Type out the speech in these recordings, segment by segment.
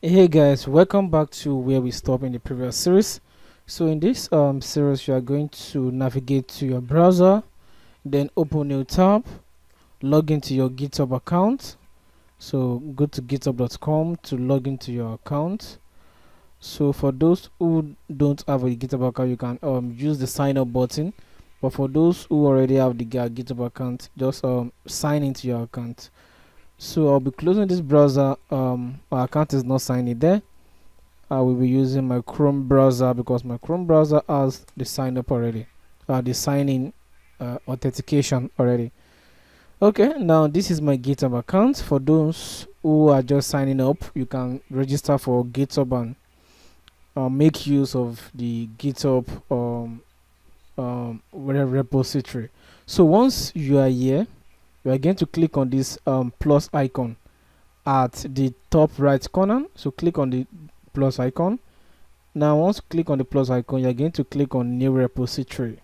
Hey guys, welcome back to where we stopped in the previous series. So in this series, you are going to navigate to your browser, then open new tab, log into your GitHub account. So go to github.com to log into your account. So for those who don't have a GitHub account, you can use the sign up button. But for those who already have the GitHub account, just sign into your account. So I'll be closing this browser. My account is not signed in there. I will be using my Chrome browser because my Chrome browser has the sign up already, the sign in authentication already. Okay, now this is my GitHub account. For those who are just signing up, you can register for GitHub and make use of the GitHub repository. So once you are here, you are going to click on this plus icon at the top right corner. So click on the plus icon. Now once you click on the plus icon, you're going to click on new repository.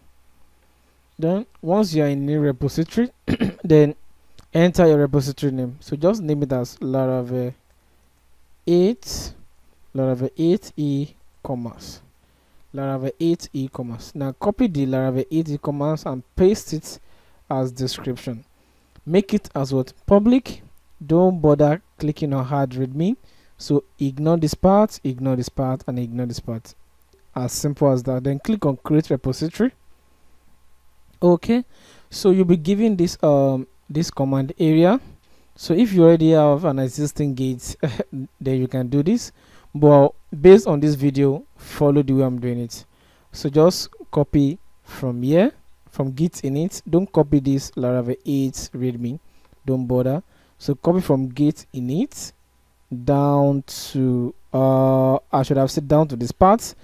Then once you're in new repository, then enter your repository name. So just name it as Laravel 8 Ecommerce. Laravel 8 Ecommerce. Now copy the Laravel 8 Ecommerce and paste it as description. Make it as what? Public. Don't bother clicking on hard readme. So ignore this part, and ignore this part. As simple as that. Then click on create repository. Okay, so you'll be given this this command area. So if you already have an existing Git, then you can do this. But based on this video, follow the way I'm doing it. So just copy from here, from Git init. Don't copy this Laravel 8 readme. Don't bother. So copy from Git init down to I should have said down to this part.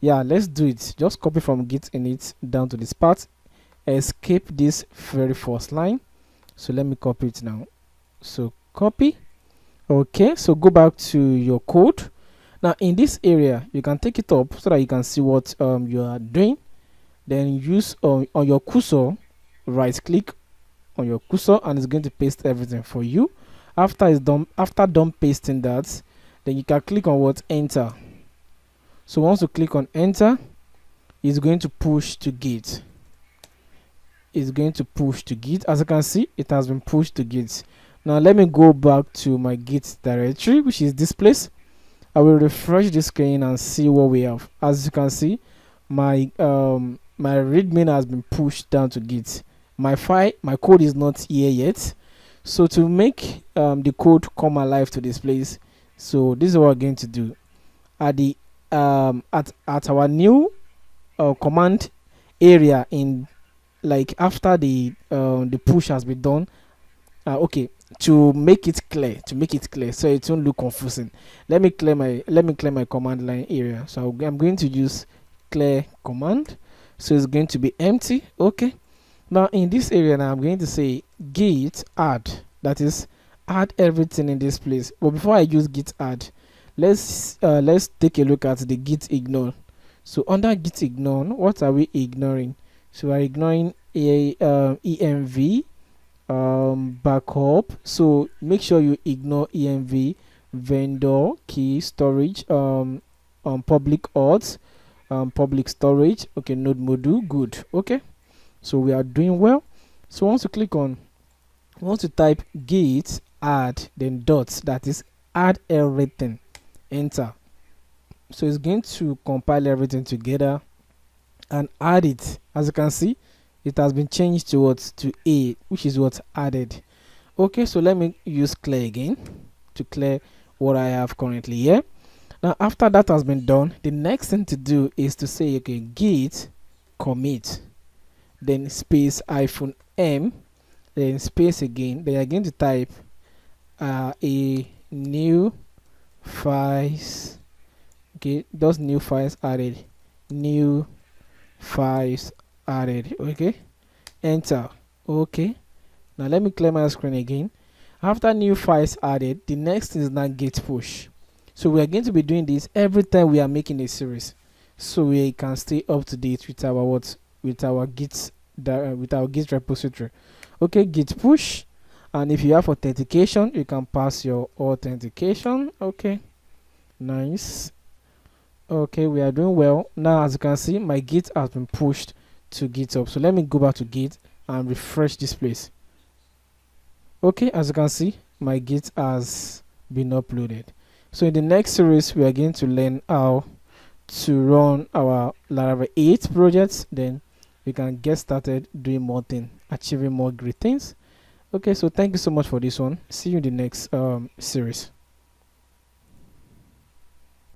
Yeah, let's do it. Just copy from Git init down to this part. Escape this very first line. So let me copy it now. So copy. Okay, so go back to your code. Now in this area, you can take it up so that you can see what you are doing. Then use on your cursor, right click on your cursor, and it's going to paste everything for you. After it's done, after done pasting that, then you can click on what? Enter. So once you click on enter, it's going to push to Git. It's going to push to Git. As you can see, it has been pushed to Git. Now let me go back to my Git directory, which is this place. I will refresh the screen and see what we have. As you can see, my my readme has been pushed down to Git. My code is not here yet. So to make the code come alive to this place, so this is what we're going to do. At the at our new command area, in like after the push has been done. Okay, to make it clear, so it won't look confusing. Let me clear my command line area. So I'm going to use clear command. So it's going to be empty. Okay. Now in this area, now I'm going to say git add. That is, add everything in this place. But before I use git add, let's take a look at the git ignore. So under git ignore, what are we ignoring? So we're ignoring a env backup. So make sure you ignore env, vendor, key, storage, public auth, public storage. Okay, node module, good. Okay, so we are doing well. So once you type git add, then dots, that is add everything, enter. So it's going to compile everything together and add it. As you can see, it has been changed to what? To A, which is what? Added. Okay, so let me use clear again to clear what I have currently here. Now after that has been done, the next thing to do is to say, okay, git commit, then space -m, then space again. Then you're going to type a new files. Okay, those new files added, new files added. Okay, enter. Okay, now let me clear my screen again. After new files added, the next thing is now git push. So we are going to be doing this every time we are making a series, so we can stay up to date with our with our git repository. Okay, git push. And if you have authentication, you can pass your authentication. Okay, Nice. Okay, we are doing well. Now, as you can see, my Git has been pushed to GitHub. So let me go back to Git and refresh this place. Okay, as you can see, my Git has been uploaded. So in the next series, we are going to learn how to run our Laravel 8 projects. Then we can get started doing more things, achieving more great things. Okay, so thank you so much for this one. See you in the next series.